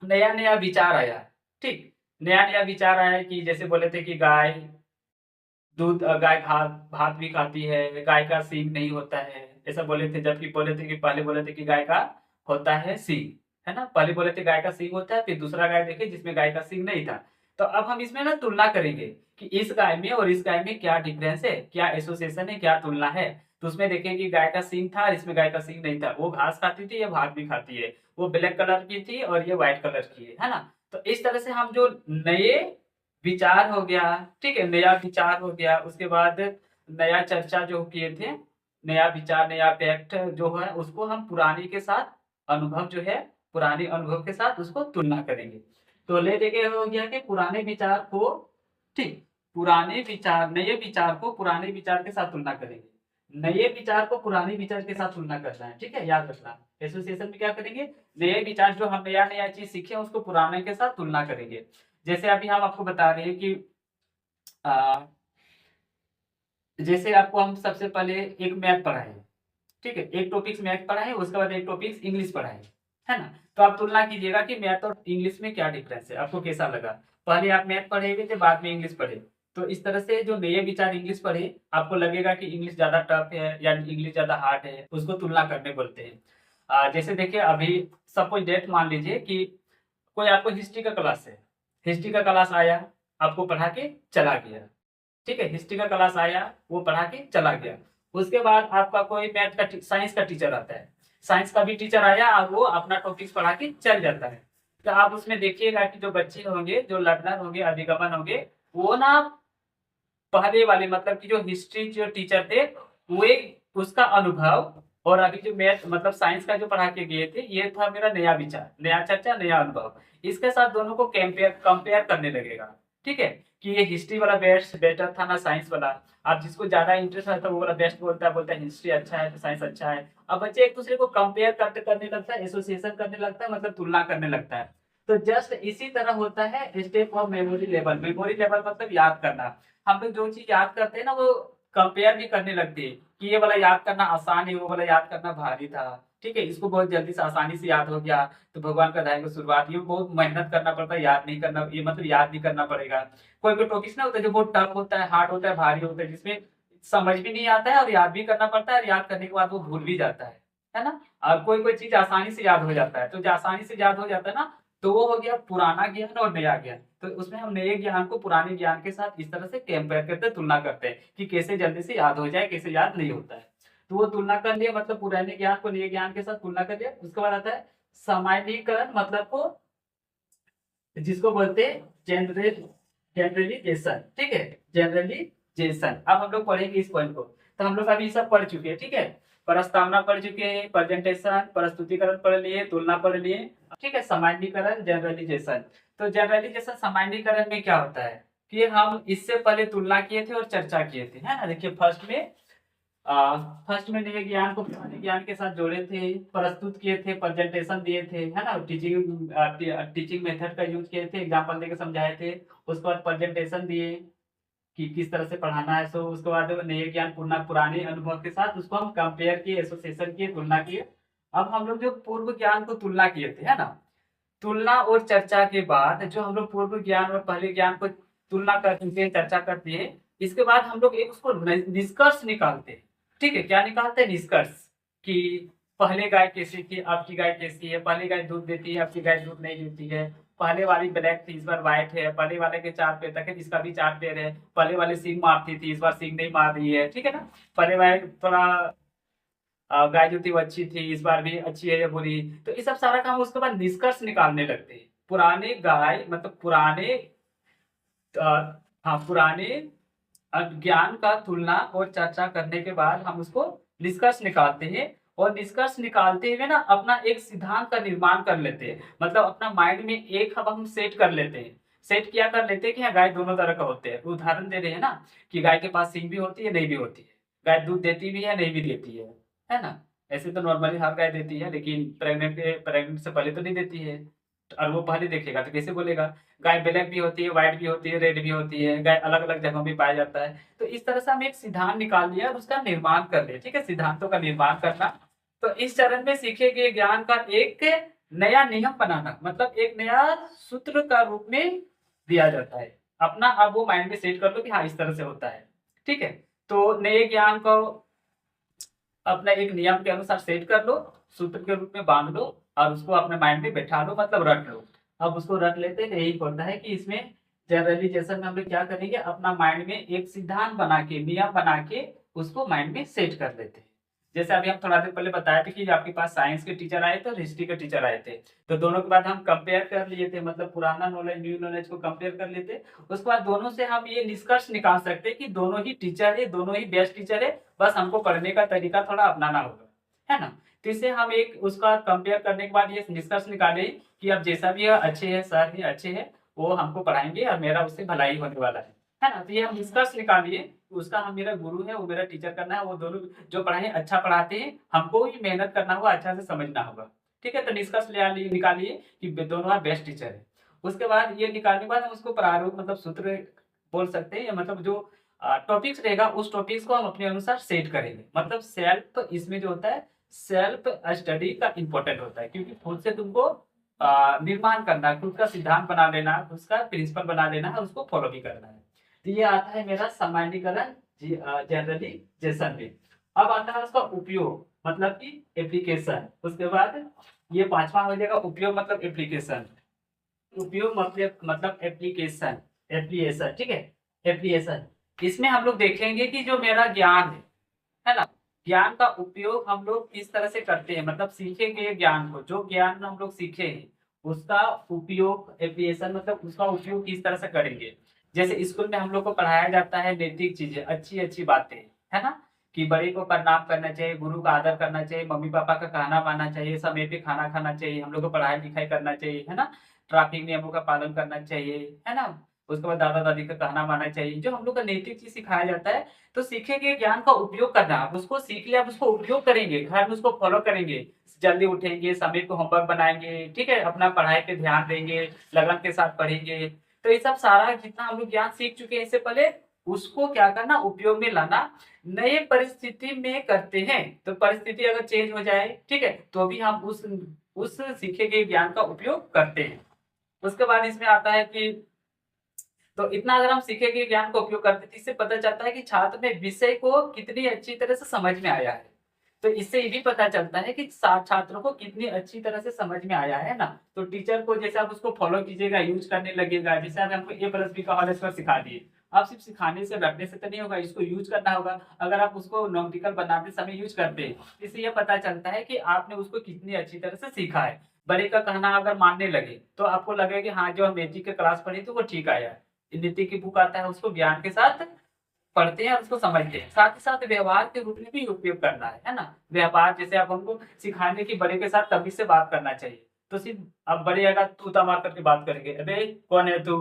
नया नया विचार आया, ठीक, नया नया विचार आया कि जैसे बोले थे कि गाय गाय भात भी खाती है, गाय का सींग नहीं होता है, ऐसा बोले थे। जबकि बोले थे कि पहले बोले थे कि गाय का होता है सींग, है ना। पहले बोले थे गाय का सींग होता है, फिर दूसरा गाय देखे जिसमें गाय का सींग नहीं था। तो अब हम इसमें ना तुलना करेंगे कि इस गाय में और इस गाय में क्या डिफरेंस है, क्या एसोसिएशन है, क्या तुलना है। तो उसमें देखें कि गाय का सींग था, इसमें गाय का सींग नहीं था, वो घास खाती थी, ये भात भी खाती है, वो ब्लैक कलर की थी और ये व्हाइट कलर की है ना। तो इस तरह से हम जो नए विचार हो गया, ठीक है, नया विचार हो गया, उसके बाद नया चर्चा जो किए थे, नया विचार, नया फैक्ट जो है, उसको हम पुराने के साथ अनुभव जो है, पुराने अनुभव के साथ उसको तुलना करेंगे। तो ले देके हो गया कि पुराने विचार को, ठीक, पुराने विचार, नए विचार को पुराने विचार के साथ तुलना करेंगे, नए विचार को पुराने विचार के साथ तुलना करना है। ठीक है, याद रखना, एसोसिएशन में क्या करेंगे, नए विचार जो हम नया नया चीज सीखे उसको पुराने के साथ तुलना करेंगे। जैसे अभी हम आपको बता रहे हैं कि जैसे आपको हम सबसे पहले एक मैथ पढ़ाए, ठीक है, एक टॉपिक्स मैथ पढ़ाए, उसके बाद एक टॉपिक्स इंग्लिश पढ़ाए, है ना। तो आप तुलना कीजिएगा कि मैथ और इंग्लिश में क्या डिफरेंस है, आपको कैसा लगा। पहले आप मैथ पढ़े हुए थे, बाद में इंग्लिश पढ़े, तो इस तरह से जो नए विचार इंग्लिश पढ़े, आपको लगेगा कि इंग्लिश ज्यादा टफ है या इंग्लिश ज्यादा हार्ड है, उसको तुलना करने बोलते हैं। जैसे देखिए, अभी सपोज डेट मान लीजिए कि कोई आपको हिस्ट्री का क्लास है, हिस्ट्री का क्लास आया, आपको पढ़ा के चला गया। ठीक है, हिस्ट्री का क्लास आया, वो पढ़ा के चला गया। उसके बाद आपका कोई मैथ का साइंस का टीचर आता है, साइंस का भी टीचर आया और वो अपना टॉपिक्स पढ़ा के चल जाता है। तो आप उसमें देखिएगा कि जो बच्चे होंगे, जो लर्नर होंगे, अधिगमन होंगे, वो ना पहले वाले मतलब कि जो हिस्ट्री जो टीचर थे, वे उसका अनुभव, और अभी जो मैथ मतलब साइंस का जो पढ़ा के गए थे, ये था मेरा नया विचार, नया चर्चा, नया अनुभव। इसके साथ दोनों को कंपेयर कंपेयर करने लगेगा। ठीक है, कि ये हिस्ट्री वाला बेस्ट बेटर था ना साइंस वाला। आप जिसको ज्यादा इंटरेस्ट रहता है वो वाला बेस्ट बोलता है हिस्ट्री अच्छा है तो साइंस अच्छा है। अब बच्चे एक दूसरे को कंपेयर करते करने लगता है, एसोसिएशन करने लगता है, मतलब तुलना करने लगता है। तो जस्ट इसी तरह होता है step of memory level. Memory level मतलब याद करना। हम लोग जो चीज याद करते हैं ना, वो कंपेयर भी करने लगते हैं कि ये वाला याद करना आसान है, वो वाला याद करना भारी था। ठीक है, इसको बहुत जल्दी से आसानी से याद हो गया, तो भगवान का अध्याय को शुरुआत, ये बहुत मेहनत करना पड़ता है, याद नहीं करना, ये मतलब याद नहीं करना पड़ेगा। कोई कोई टॉपिक्स ना होता है जो बहुत टफ होता है, हार्ड होता है, भारी होता है, जिसमें समझ भी नहीं आता है और याद भी करना पड़ता है, और याद करने के बाद वो भूल भी जाता है ना। और कोई कोई चीज आसानी से याद हो जाता है, तो जो आसानी से याद हो जाता है ना, तो वो हो गया पुराना ज्ञान और नया ज्ञान। तो उसमें हम नए ज्ञान को पुराने ज्ञान के साथ इस तरह से कंपेयर करते हैं, तुलना करते हैं कि कैसे जल्दी से याद हो जाए, कैसे याद नहीं होता है। तो वो तुलना कर लिया, मतलब पुराने ज्ञान को नए ज्ञान के साथ तुलना कर लिया। उसके बाद आता है सामान्यीकरण, मतलब को जिसको बोलते हैं जनरलाइजेशन। ठीक है, जनरलाइजेशन। अब हम लोग पढ़ेंगे इस पॉइंट को। तो हम लोग अभी सब पढ़ चुके हैं। ठीक है, प्रस्तावना पढ़ चुके हैं, प्रेजेंटेशन, प्रस्तुतिकरण पढ़ लिए, तुलना पढ़ लिए। ठीक है, सामान्यीकरण, जनरलाइजेशन। तो जनरलाइजेशन सामान्यीकरण में क्या होता है कि हम इससे पहले तुलना किए थे और चर्चा किए थे, है ना। देखिए, फर्स्ट में नए ज्ञान को पुराने ज्ञान के साथ जोड़े थे, प्रस्तुत किए थे, प्रेजेंटेशन दिए थे, है ना। टीचिंग मेथड का यूज किए थे, एग्जांपल देके समझाए थे। उसके बाद प्रेजेंटेशन दिए कि किस तरह से पढ़ाना है। सो उसके बाद नए ज्ञान पुराने अनुभव के साथ उसको हम कंपेयर किए, एसोसिएशन किए, तुलना किए। अब हम लोग जो पूर्व ज्ञान को तुलना किए थे, है ना, तुलना और चर्चा के बाद जो हम लोग पूर्व ज्ञान और पहले ज्ञान को तुलना करते हैं, चर्चा करते हैं, इसके बाद हम लोग एक उसको निष्कर्ष निकालते हैं। ठीक है, क्या निकालते हैं? निष्कर्ष। कि पहले गाय कैसी थी, अब की गाय कैसी है, पहले गाय दूध देती है, अब की गाय दूध नहीं देती है, पहले वाली ब्लैक थी, इस बार व्हाइट है, पहले वाले के 4 पैर तक है, इसका भी 4 पैर है, पहले वाले सींग मारती थी, इस बार सींग नहीं मार रही है। ठीक है ना, पहले वाले थोड़ा गाय जो थी वो अच्छी थी, इस बार भी अच्छी है या बुरी। तो ये सब सारा काम उसके बाद निष्कर्ष निकालने लगते हैं। पुराने गाय मतलब पुराने हाँ, पुराने ज्ञान का तुलना और चर्चा करने के बाद हम उसको निष्कर्ष निकालते हैं। और निष्कर्ष निकालते हुए ना अपना एक सिद्धांत का निर्माण कर लेते हैं, मतलब अपना माइंड में एक अब हम सेट कर लेते हैं। सेट किया कर लेते हैं कि हाँ, गाय दोनों तरह का होते हैं। उदाहरण दे रहे हैं ना कि गाय के पास सींग भी होती है, नहीं भी होती है, गाय दूध देती भी है, नहीं भी देती है ना। ऐसे तो नॉर्मली हर गाय देती है, लेकिन प्रेग्नेंट से पहले तो नहीं देती है। और वो पहले देखेगा तो कैसे बोलेगा? गाय ब्लैक भी होती है, व्हाइट भी होती है, रेड भी होती है, गाय अलग अलग जगहों में पाया जाता है। तो इस तरह से हम एक सिद्धांत निकाल लिया और उसका निर्माण कर लिया। ठीक है, सिद्धांतों का निर्माण करना। तो इस चरण में सीखे गए ज्ञान का एक नया नियम बनाना, मतलब एक नया सूत्र का रूप में दिया जाता है अपना। अब वो माइंड में सेट कर लो कि हाँ, इस तरह से होता है। ठीक है, तो नए ज्ञान को अपना एक नियम के अनुसार सेट कर लो, सूत्र के रूप में बांध लो, और उसको अपने माइंड में बैठा लो, मतलब रट लो। अब उसको रट लेते हैं, यही होता है कि इसमें जनरलाइजेशन में हम लोग क्या करेंगे, अपना माइंड में एक सिद्धांत बना के, नियम बना के उसको माइंड में सेट कर लेते हैं। जैसे अभी हम थोड़ा देर पहले बताया था कि आपके पास साइंस के टीचर आए थे और हिस्ट्री के टीचर आए थे, तो दोनों के बाद हम कंपेयर कर लिए थे, मतलब पुराना नॉलेज न्यू नॉलेज को कंपेयर कर लेते। उसके बाद दोनों से हम ये निष्कर्ष निकाल सकते हैं कि दोनों ही टीचर है, दोनों ही बेस्ट टीचर है, बस हमको पढ़ने का तरीका थोड़ा अपनाना होगा, है ना। तो इससे हम एक उसका कंपेयर करने के बाद ये निष्कर्ष निकाले कि अब जैसा भी है अच्छे है, सर भी अच्छे है, वो हमको पढ़ाएंगे और मेरा उससे भलाई होने वाला है ना। तो ये हम निष्कर्ष निकालिए, उसका हम मेरा गुरु है, वो मेरा टीचर करना है, वो दोनों जो पढ़ाए अच्छा पढ़ाते हैं, हमको ही मेहनत करना होगा, अच्छा से समझना होगा। ठीक है, तो निष्कर्ष निकालिए कि दोनों बेस्ट टीचर है। उसके बाद ये निकालने के बाद हम उसको प्रारूप मतलब सूत्र बोल सकते हैं, या मतलब जो टॉपिक्स रहेगा उस टॉपिक्स को हम अपने अनुसार सेट करेंगे। मतलब सेल्फ इसमें जो होता है, सेल्फ स्टडी का इंपॉर्टेंट होता है, क्योंकि खुद से तुमको निर्माण करना है, खुद का सिद्धांत बना लेना, उसका प्रिंसिपल बना लेना है, उसको फॉलो भी करना है। तो ये आता है मेरा सामान्यीकरण जनरलाइजेशन में। अब आता है उसका उपयोग मतलब कि एप्लीकेशन। उसके बाद ये पांचवा हो जाएगा उपयोग मतलब एप्लीकेशन। उपयोग मतलब एप्लीकेशन, एप्लीकेशन ठीक है, एप्लीकेशन। इसमें हम लोग देखेंगे कि जो मेरा ज्ञान है ना, ज्ञान का उपयोग हम लोग किस तरह से करते हैं, मतलब सीखे गए ज्ञान को, जो ज्ञान हम लोग सीखे हैं उसका उपयोग एप्लीकेशन मतलब उसका उपयोग किस तरह से करेंगे। जैसे स्कूल में हम लोग को पढ़ाया जाता है नैतिक चीजें, अच्छी अच्छी बातें, है ना, कि बड़े को प्रणाम करना चाहिए, गुरु का आदर करना चाहिए, मम्मी पापा का कहना मानना चाहिए, समय पे खाना खाना चाहिए, हम लोग को पढ़ाई लिखाई करना चाहिए, है ना, ट्रैफिक नियमों का पालन करना चाहिए, है ना, उसके बाद दादा दादी का कहना मानना चाहिए, जो हम लोग का नैतिक चीज सिखाया जाता है। तो सीखेंगे ज्ञान का उपयोग करना, आप उसको सीख लिया, आप उसको उपयोग करेंगे, घर में उसको फॉलो करेंगे, जल्दी उठेंगे, समय को होमवर्क बनाएंगे, ठीक है, अपना पढ़ाई पे ध्यान देंगे, लगन के साथ पढ़ेंगे। तो ये सब सारा जितना हम लोग ज्ञान सीख चुके हैं इससे पहले, उसको क्या करना, उपयोग में लाना। नए परिस्थिति में करते हैं तो परिस्थिति अगर चेंज हो जाए, ठीक है, तो भी हम उस सीखे गए ज्ञान का उपयोग करते हैं। उसके बाद इसमें आता है कि तो इतना अगर हम सीखेंगे ज्ञान का उपयोग करते हैं, तो इससे पता चलता है कि छात्र ने विषय को कितनी अच्छी तरह से समझ में आया है। तो इससे ये भी पता चलता है कि छात्रों को कितनी अच्छी तरह से समझ में आया है ना। तो टीचर को जैसे आप उसको फॉलो कीजिएगा, यूज करने लगेगा, जैसे आप हमको A+B का होल स्क्वायर सिखा दिए, आप सिर्फ सिखाने से रटने से तो नहीं होगा, इसको यूज करना होगा। अगर आप उसको न्यूमेरिकल बनाते समय यूज करते हैं, इससे यह पता चलता है कि आपने उसको कितनी अच्छी तरह से सीखा है। बड़े का कहना अगर मानने लगे तो आपको लगेगा कि हाँ, जो हम नीति के क्लास पढ़ी थी वो ठीक आया है। नीति की बुक आता है, उसको ज्ञान के साथ पढ़ते हैं और उसको समझते हैं। साथ ही साथ व्यवहार के रूप में भी उपयोग करना है ना। व्यवहार जैसे आप हमको सिखाने की बड़े के साथ तभी से बात करना चाहिए, तो सिर्फ अब बड़े अगर तू तमार करके बात करेंगे, अबे कौन है तू,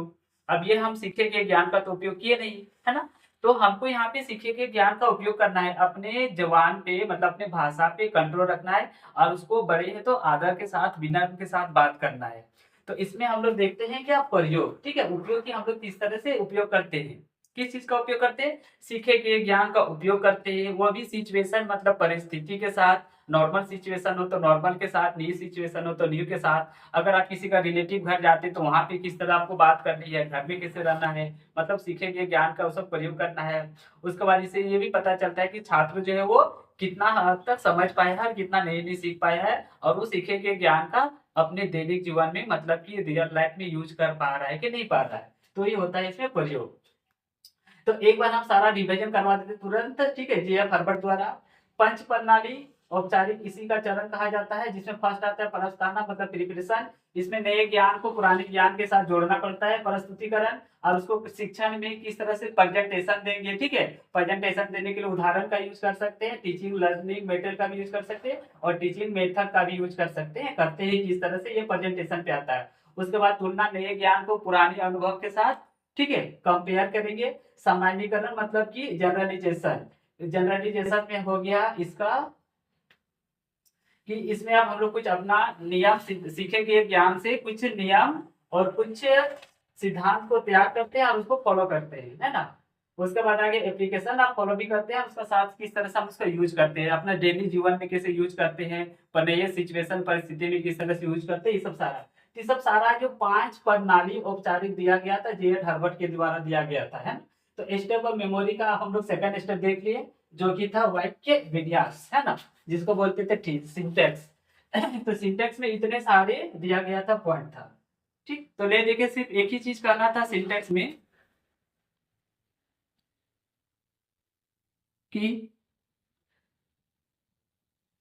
अब ये हम सीखेंगे ज्ञान का तो उपयोग किए नहीं, है ना। तो हमको यहाँ पे सीखेंगे ज्ञान का उपयोग करना है, अपने जवान पे मतलब अपने भाषा पे कंट्रोल रखना है, और उसको बड़े है तो आदर के साथ विनम्र के साथ बात करना है। तो इसमें हम लोग देखते हैं क्या, प्रयोग, ठीक है, उपयोग की हम लोग किस तरह से उपयोग करते हैं, किस चीज का उपयोग करते हैं, सीखे गए ज्ञान का उपयोग करते हैं, वो भी सिचुएशन मतलब परिस्थिति के साथ। नॉर्मल सिचुएशन हो तो नॉर्मल के साथ, न्यू सिचुएशन हो तो न्यू के साथ। अगर आप किसी का रिलेटिव घर जाते हैं तो वहां पे किस तरह आपको बात करनी है, घर में कैसे रहना है, मतलब सीखे गए ज्ञान का उसका प्रयोग करना है। उसके बाद इससे ये भी पता चलता है कि छात्र जो है वो कितना हद तक समझ पाया है, कितना नहीं सीख पाया है, और वो सीखे गए ज्ञान का अपने दैनिक जीवन में मतलब कि रियल लाइफ में यूज कर पा रहा है कि नहीं पा रहा है। तो ये होता है इसमें प्रयोग। तो एक बार हम सारा रिवीजन करवा देते तुरंत, ठीक है, J.F. हर्बर्ट द्वारा। पंच प्रणाली औपचारिक इसी का चरण कहा जाता है, जिसमें फर्स्ट आता है प्रस्तावना मतलब प्रिपरेशन। इसमें नए ज्ञान को पुराने ज्ञान के साथ जोड़ना पड़ता है, प्रस्तुतिकरण, और उसको शिक्षण में किस तरह से प्रेजेंटेशन देंगे, ठीक है, प्रेजेंटेशन देने के लिए उदाहरण का यूज कर सकते हैं, टीचिंग लर्निंग मेथड का भी यूज कर सकते हैं, और टीचिंग मेथड का भी यूज कर सकते हैं, करते हैं किस तरह से ये प्रेजेंटेशन पे आता है। उसके बाद तुलना नए ज्ञान को पुराने अनुभव के साथ, ठीक है, कंपेयर करेंगे। सामान्यीकरण मतलब कि जनरलाइजेशन, जनरलाइजेशन में हो गया इसका कि इसमें अब हम लोग कुछ अपना नियम सीखेंगे, ज्ञान से कुछ नियम और कुछ सिद्धांत को तैयार करते हैं और उसको फॉलो करते हैं, है ना। उसके बाद आगे एप्लीकेशन आप फॉलो भी करते हैं, उसका साथ किस तरह से हम उसका यूज करते हैं, अपना डेली जीवन में कैसे यूज करते हैं, पर नए सिचुएशन परिस्थिति में किस तरह से यूज करते हैं, ये सब सारा। ये सब सारा जो 5 प्रणाली औपचारिक दिया गया था, J.F. हर्बर्ट के द्वारा दिया गया था, है। तो स्टेप ऑफ मेमोरी का हम लोग सेकंड स्टेप देख लिए, जो कि था वाक्य विन्यास, है ना, जिसको बोलते थे ठीक सिंटेक्स। तो सिंटेक्स में इतने सारे दिया गया था, पॉइंट था, ठीक। तो ले देखिए सिर्फ एक ही चीज करना था सिंटेक्स में, कि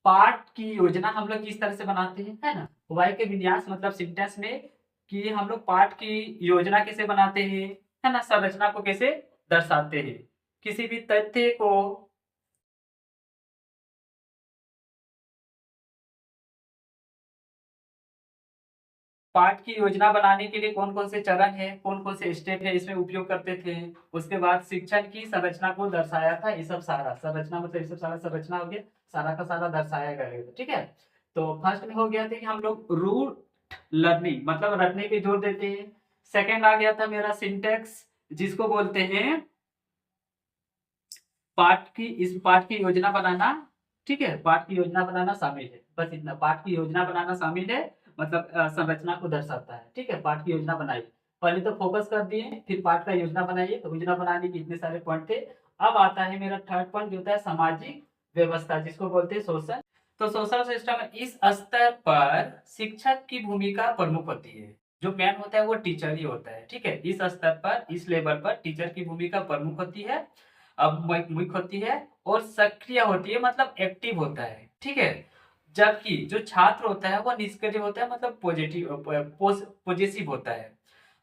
पाठ की योजना हम लोग किस तरह से बनाते हैं, है ना। वाक्य विन्यास मतलब सिंटेक्स में कि हम लोग पाठ की योजना कैसे बनाते हैं, है ना, संरचना को कैसे दर्शाते हैं, किसी भी तथ्य को, पाठ की योजना बनाने के लिए कौन कौन से चरण है, कौन कौन से स्टेप है, इसमें उपयोग करते थे। उसके बाद शिक्षण की संरचना को दर्शाया था, ये सब सारा संरचना मतलब ये सब सारा संरचना हो गया, सारा का सारा दर्शाया गया, ठीक है। तो फर्स्ट में हो गया था कि हम लोग रूट लर्निंग मतलब रटने पे जोर देते हैं। सेकंड आ गया था मेरा सिंटेक्स, जिसको बोलते हैं इस पाठ की योजना बनाना, ठीक है, पाठ की योजना बनाना शामिल है, बस इतना, पाठ की योजना बनाना शामिल है, मतलब संरचना को दर्शाता है, ठीक है, पाठ की योजना बनाई। पहले तो फोकस कर दिए, फिर पाठ का योजना बनाइए, तो योजना बनाने के इतने सारे पॉइंट थे। अब आता है मेरा थर्ड पॉइंट जो होता है सामाजिक व्यवस्था, जिसको बोलते हैं सोशल। तो सोशल सिस्टम इस स्तर पर शिक्षक की भूमिका प्रमुख होती है। जो मेन होता है वो टीचर ही होता है, ठीक है। इस स्तर पर, इस लेवल पर टीचर की भूमिका प्रमुख होती है, अब मुख्य होती है और सक्रिय होती है, मतलब एक्टिव होता है, ठीक है। जबकि जो छात्र होता है वो निष्क्रिय होता है, मतलब पॉजिटिव होता है,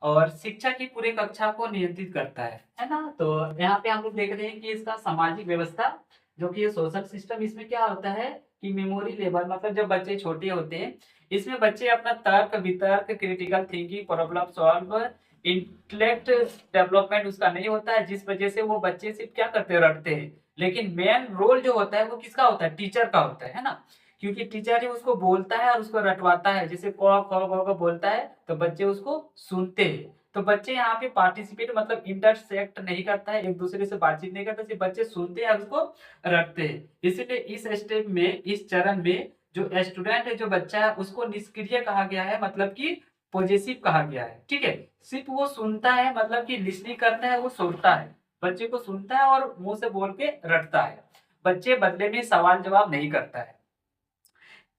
और शिक्षक ही पूरे कक्षा को नियंत्रित करता है ना। तो यहाँ पे हम लोग देख रहे हैं कि इसका सामाजिक व्यवस्था जो कि ये सोशल सिस्टम, इसमें क्या होता है कि मेमोरी लेवल, मतलब जब बच्चे छोटे होते हैं, इसमें बच्चे अपना तर्क वितर्क, critical thinking, problem solve, intellect development उसका नहीं होता है, जिस वजह से वो बच्चे सिर्फ क्या करते हैं, रटते हैं। लेकिन मेन रोल जो होता है वो किसका होता है, टीचर का होता है ना। क्योंकि टीचर ही उसको बोलता है और उसको रटवाता है, जैसे क ख ग घ बोलता है तो बच्चे उसको सुनते हैं। तो बच्चे यहाँ पे पार्टिसिपेट, मतलब इंटरसेक्ट नहीं करता है, एक दूसरे से बातचीत नहीं करता, सिर्फ बच्चे सुनते हैं और उसको रटते हैं। इसीलिए इस स्टेप में, इस चरण में जो स्टूडेंट है, जो बच्चा है, उसको निष्क्रिय कहा गया है, मतलब कि पॉजिटिव कहा गया है, ठीक है। सिर्फ वो सुनता है, मतलब कि लिसनिंग करता है, वो सुनता है, बच्चे को सुनता है और मुंह से बोल के रटता है। बच्चे बदले में सवाल जवाब नहीं करता है।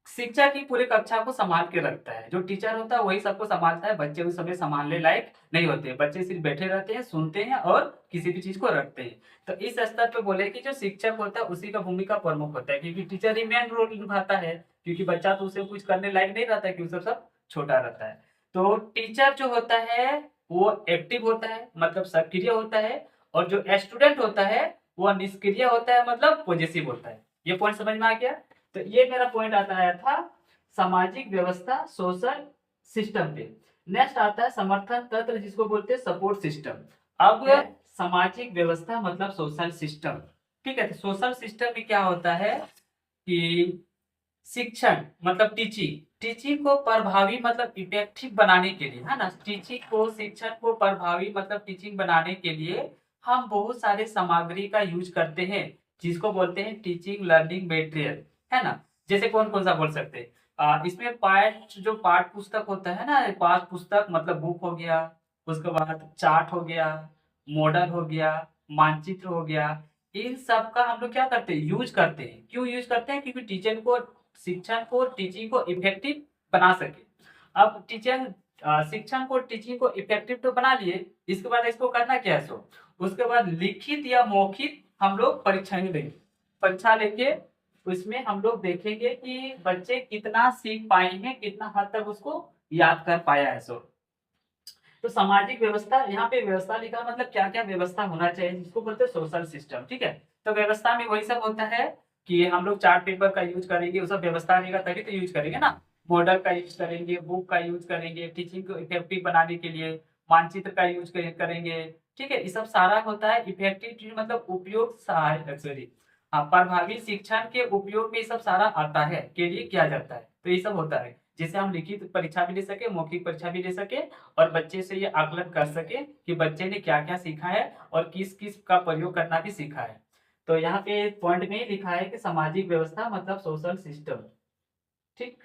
शिक्षक ही पूरे कक्षा को संभाल के रखता है, जो टीचर होता है वही सबको संभालता है, बच्चे उस समय संभालने लायक नहीं होते, बच्चे सिर्फ बैठे रहते हैं, सुनते हैं और किसी भी चीज को रखते हैं। तो इस स्तर पे बोले कि जो शिक्षक होता है उसी का भूमिका प्रमुख होता है, क्योंकि टीचर ही मेन रोल निभाता है, क्योंकि बच्चा तो उसे कुछ करने लायक नहीं रहता है, क्योंकि सब छोटा रहता है। तो टीचर जो होता है वो एक्टिव होता है, मतलब सक्रिय होता है, और जो स्टूडेंट होता है वो निष्क्रिय होता है, मतलब पॉजिटिव होता है। ये पॉइंट समझ में आ गया। तो ये मेरा पॉइंट आता आया था सामाजिक व्यवस्था, सोशल सिस्टम पे। नेक्स्ट आता है समर्थन तंत्र, जिसको बोलते हैं सपोर्ट सिस्टम। अब सामाजिक व्यवस्था मतलब सोशल सिस्टम, ठीक है। तो सोशल सिस्टम में क्या होता है कि शिक्षण मतलब टीचिंग, टीचिंग को प्रभावी मतलब इफेक्टिव बनाने के लिए, है ना, टीचिंग को, शिक्षण को प्रभावी मतलब टीचिंग बनाने के लिए हम बहुत सारे सामग्री का यूज करते हैं, जिसको बोलते हैं टीचिंग लर्निंग मटेरियल, है ना। जैसे कौन कौन सा बोल सकते हैं, इसमें पाठ पुस्तक होता है ना, पाठ पुस्तक मतलब बुक हो गया, उसके बाद चार्ट हो गया, मॉडल हो गया, मानचित्र हो गया, इन सब का हम लोग क्या करते हैं, यूज करते हैं। क्यों यूज करते हैं, क्योंकि टीचर को, शिक्षण को, टीचिंग को इफेक्टिव बना सके। अब टीचर शिक्षण को, टीचिंग को इफेक्टिव तो बना लिए, इसके बाद इसको करना क्या है, सो उसके बाद लिखित या मौखिक हम लोग परीक्षा लेंगे, परीक्षा लेके उसमें हम लोग देखेंगे कि बच्चे कितना सीख पाए हैं, कितना हद तक उसको याद कर पाया है। सो तो सामाजिक व्यवस्था, यहाँ पे व्यवस्था लिखा मतलब क्या क्या व्यवस्था होना चाहिए, जिसको बोलते हैं सोशल सिस्टम, ठीक है। तो व्यवस्था में वही सब होता है कि हम लोग चार्ट पेपर का यूज करेंगे, वो सब व्यवस्था रहेगा तभी तो यूज करेंगे ना। मॉडल का यूज करेंगे, बुक का यूज करेंगे, टीचिंग को इफेक्टिव बनाने के लिए मानचित्र का यूज करेंगे, ठीक है। ये सब सारा होता है इफेक्टिव, मतलब उपयोग सहायक, सॉरी, हाँ, प्रभावी शिक्षण के उपयोग में ये सब सारा आता है, के लिए किया जाता है। तो ये सब होता है जिससे हम लिखित परीक्षा भी ले सके, मौखिक परीक्षा भी ले सके, और बच्चे से ये आकलन कर सके कि बच्चे ने क्या क्या सीखा है और किस किस का प्रयोग करना भी सीखा है। तो यहाँ पे पॉइंट में ही लिखा है कि सामाजिक व्यवस्था मतलब सोशल सिस्टम, ठीक।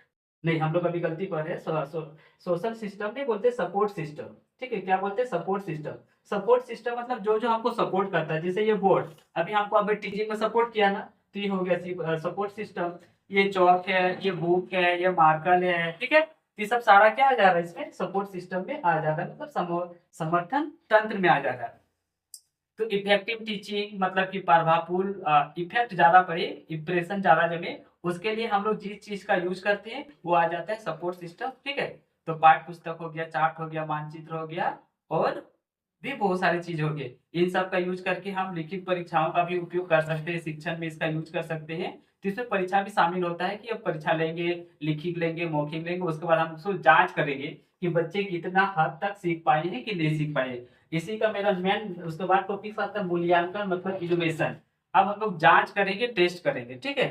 नहीं, हम लोग अभी गलती कर रहे हैं, सोशल सिस्टम नहीं बोलते, सपोर्ट सिस्टम, ठीक है। क्या बोलते हैं, सपोर्ट सिस्टम। सपोर्ट सिस्टम मतलब जो जो हमको सपोर्ट करता है, जैसे ये बोर्ड अभी हमको अभी टीचिंग में सपोर्ट किया ना, तो ये हो गया सपोर्ट सिस्टम। ये चौक है, ये बुक है, ये मार्कर है, ठीक है। ये सब सारा क्या आ जा रहा है, इसमें सपोर्ट सिस्टम में आ जा रहा है, मतलब समर्थन तंत्र में आ जा रहा है। तो इफेक्टिव टीचिंग मतलब कि प्रभावपूर्ण इफेक्ट ज्यादा पड़े, इंप्रेशन ज्यादा जमे, उसके लिए हम लोग जिस चीज का यूज करते हैं वो आ जाता है सपोर्ट सिस्टम, ठीक है। तो पाठ्य पुस्तक हो गया, चार्ट हो गया, मानचित्र हो गया, और भी बहुत सारी चीज हो गई। इन सब का यूज करके हम लिखित परीक्षाओं का भी उपयोग कर सकते हैं, शिक्षण में इसका यूज कर सकते हैं। तो इसमें परीक्षा भी शामिल होता है कि अब परीक्षा लेंगे, लिखित लेंगे, मौखिक लेंगे, उसके बाद हम उसको जांच करेंगे कि बच्चे कितना हद तक सीख पाए हैं कि नहीं सीख पाए। इसी का मेरा मेन उसके बाद टॉपिक आता है मूल्यांकन मतलब इनोवेशन। अब हम लोग जांच करेंगे, टेस्ट करेंगे, ठीक है।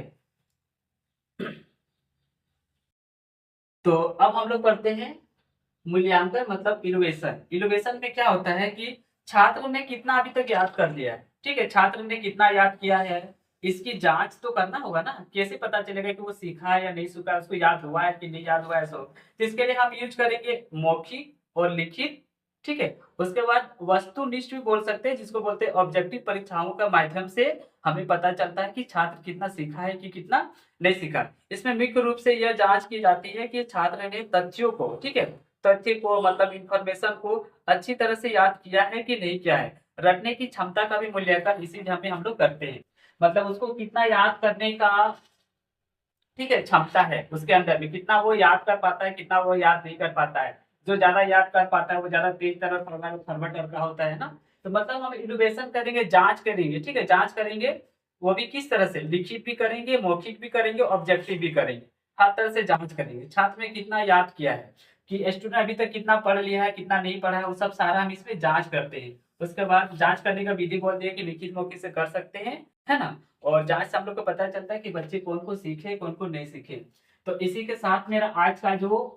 तो अब हम लोग पढ़ते हैं मूल्यांकन मतलब इनोवेशन। इनोवेशन में क्या होता है कि छात्र ने कितना अभी तक याद कर लिया है, ठीक है, छात्र ने कितना याद किया है, इसकी जांच तो करना होगा ना। कैसे पता चलेगा कि वो सीखा है या नहीं सीखा, उसको याद हुआ है कि नहीं याद हुआ है, सो तो इसके लिए हम यूज करेंगे मौखिक और लिखित ठीक है। उसके बाद वस्तुनिष्ठ भी बोल सकते हैं, जिसको बोलते हैं ऑब्जेक्टिव परीक्षाओं का माध्यम से हमें पता चलता है कि छात्र कितना सीखा है कि कितना नहीं सीखा। इसमें मुख्य रूप से यह जांच की जाती है कि छात्र ने तथ्यों को, ठीक है, तथ्य को मतलब इंफॉर्मेशन को अच्छी तरह से याद किया है कि नहीं किया है। रटने की क्षमता का भी मूल्यांकन इसी में हम लोग करते हैं, मतलब उसको कितना याद करने का, ठीक है, क्षमता है, उसके अंदर में कितना वो याद कर पाता है, कितना वो याद नहीं कर पाता है। जो ज्यादा याद कर पाता है वो ज्यादा तेज तरह फॉरवर्ड का होता है ना। तो मतलब हम इनोवेशन करेंगे, जांच करेंगे, ठीक है, जांच करेंगे। वो भी किस तरह से, लिखित भी करेंगे, मौखिक भी करेंगे, ऑब्जेक्टिव भी करेंगे। हर तरह से जांच करेंगे छात्र ने कितना याद किया है, कि स्टूडेंट अभी तक कितना पढ़ लिया है, कितना नहीं पढ़ा है, वो सब सारा हम इसमें जांच करते हैं। उसके बाद जांच करने का विधि बोल दिया कि लिखित मौखिक से कर सकते हैं, है ना। और जांच से हम लोग को पता चलता है कि बच्चे कौन को सीखे, कौन को नहीं सीखे। तो इसी के साथ मेरा आज का जो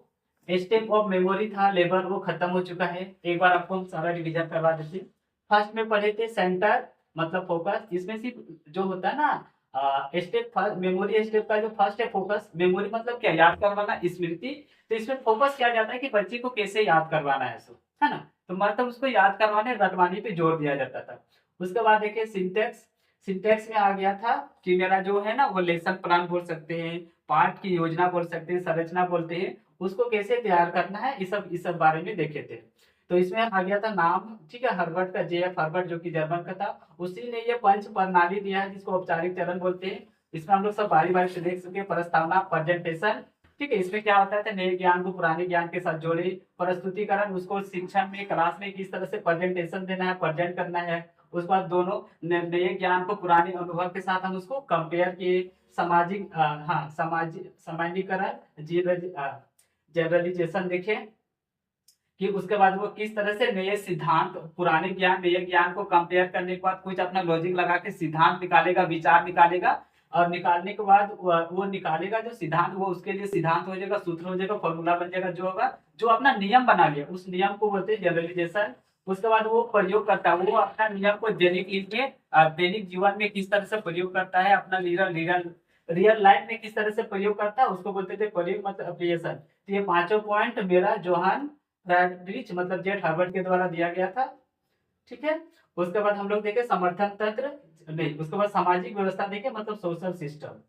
स्टेप ऑफ मेमोरी था लेबर, वो खत्म हो चुका है। एक बार आपको हम सारा रिवीजन करवा देते हैं। फर्स्ट में पढ़े थे सेंटर मतलब फोकस। इसमें सिर्फ जो होता है ना स्टेप फर्स्ट, मेमोरी स्टेप का जो फर्स्ट है फोकस। मेमोरी मतलब क्या, याद करवाना, स्मृति। तो इसमें फोकस किया जाता है कि बच्चे को कैसे याद करवाना है, सो है ना। तो मतलब उसको याद करवाने, रटवाने पे जोर दिया जाता था। उसके बाद देखिए सिंटेक्स। सिंटेक्स में आ गया था कि मेरा जो है ना वो लेसन प्लान बोल सकते हैं, पाठ की योजना बोल सकते हैं, संरचना बोलते हैं, उसको कैसे तैयार करना है, इस सब बारे में देखे थे। तो इसमें आ गया था नाम, ठीक है, हर्बर्ट का, जे एफ हर्बर्ट, जो कि जर्मन का था। उसी ने ये पंच प्रणाली दिया है, जिसको औपचारिक चरण बोलते हैं। इसमें हम लोग सब बारी बारी से देख सके। प्रस्तावना, प्रेजेंटेशन, ठीक है, इसमें क्या होता है, नए ज्ञान को पुराने ज्ञान के साथ जोड़े। प्रस्तुतिकरण, उसको शिक्षण में, क्लास में किस तरह से प्रेजेंटेशन देना है, प्रेजेंट करना है। उसके बाद दोनों नए ज्ञान को पुराने अनुभव के साथ हम उसको कंपेयर किए। सामाजिक हाँ, सामाजिक सामान्यीकरण, जनरलाइजेशन देखे, कि उसके बाद वो किस तरह से नए सिद्धांत, पुराने ज्ञान नए ज्ञान को कंपेयर करने के बाद कुछ अपना लॉजिक लगा के सिद्धांत निकालेगा, विचार निकालेगा। और निकालने के बाद वो निकालेगा जो सिद्धांत, वो उसके लिए सिद्धांत हो जाएगा, सूत्र हो जाएगा, फॉर्मूला बन जाएगा, जो होगा, जो अपना नियम बना लिया उस नियम को बोलते हैं जनरलाइजेशन। उसके बाद वो प्रयोग करता है, वो अपना नियम को दैनिक जीवन में किस तरह से प्रयोग करता है, अपना रियल लाइफ में किस तरह से प्रयोग करता है, उसको बोलते थे प्रयोग मतलब एप्लीकेशन। तो ये पांचों पॉइंट मेरा जोहान फ्रेडरिच मतलब जेट हार्वर्ड के द्वारा दिया गया था, ठीक है। उसके बाद हम लोग देखे समर्थन तंत्र, नहीं, उसके बाद सामाजिक व्यवस्था देखे मतलब सोशल सिस्टम।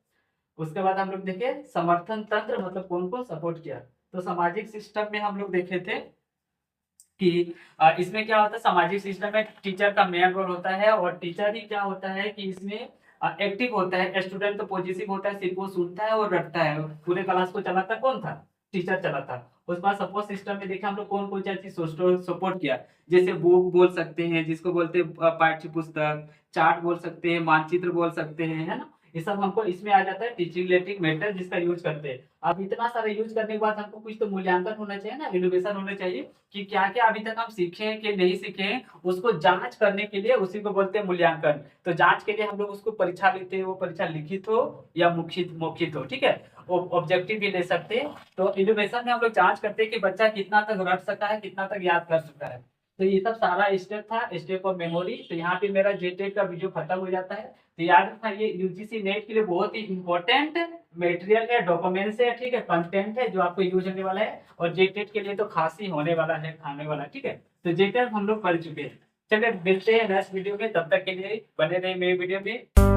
उसके बाद हम लोग देखे समर्थन तंत्र मतलब कौन कौन सपोर्ट किया। तो सामाजिक सिस्टम में हम लोग देखे थे कि इसमें क्या होता है, सामाजिक सिस्टम में टीचर का मेन रोल होता है। और टीचर ही क्या होता है कि इसमें एक्टिव होता है, स्टूडेंट तो पॉजिटिव होता है, सिर्फ वो सुनता है और रटता है। पूरे क्लास को चलाता कौन था, टीचर चलाता। उसके बाद सपोर्ट सिस्टम में देखिए हम लोग कौन कौन सी चीज सपोर्ट किया। जैसे बुक बोल सकते हैं, जिसको बोलते हैं पाठ्य पुस्तक, चार्ट बोल सकते हैं, मानचित्र बोल सकते हैं, है ना। ये सब हमको इसमें आ जाता है टीचिंग रिलेटेड मैटर, जिसका यूज करते हैं। अब इतना सारा यूज करने के बाद हमको कुछ तो मूल्यांकन होना चाहिए ना, इनोवेशन होना चाहिए कि क्या क्या अभी तक हम सीखे हैं कि नहीं सीखे हैं, उसको जांच करने के लिए उसी को बोलते हैं मूल्यांकन। तो जांच के लिए हम लोग उसको परीक्षा लेते हैं, वो परीक्षा लिखित हो या मौखिक हो, ठीक है, ऑब्जेक्टिव भी ले सकते हैं। तो इनोवेशन में हम लोग जांच करते हैं कि बच्चा कितना तक रट सका है, कितना तक याद कर सका है। तो ये सब सारा स्टेप था, स्टेप ऑफ मेमोरी। तो यहाँ पे मेरा जेटेट का वीडियो खत्म हो जाता है। तो याद रखना ये यूजीसी नेट के लिए बहुत ही इंपॉर्टेंट मटेरियल है, डॉक्यूमेंट्स है, ठीक है, कंटेंट है जो आपको यूज होने वाला है। और जेटेट के लिए तो खास ही होने वाला है, खाने वाला, ठीक है। तो जेटेट हम लोग पढ़ चुके हैं। चलिए मिलते हैं नेक्स्ट वीडियो में, तब तक के लिए बने रहे मेरे वीडियो में।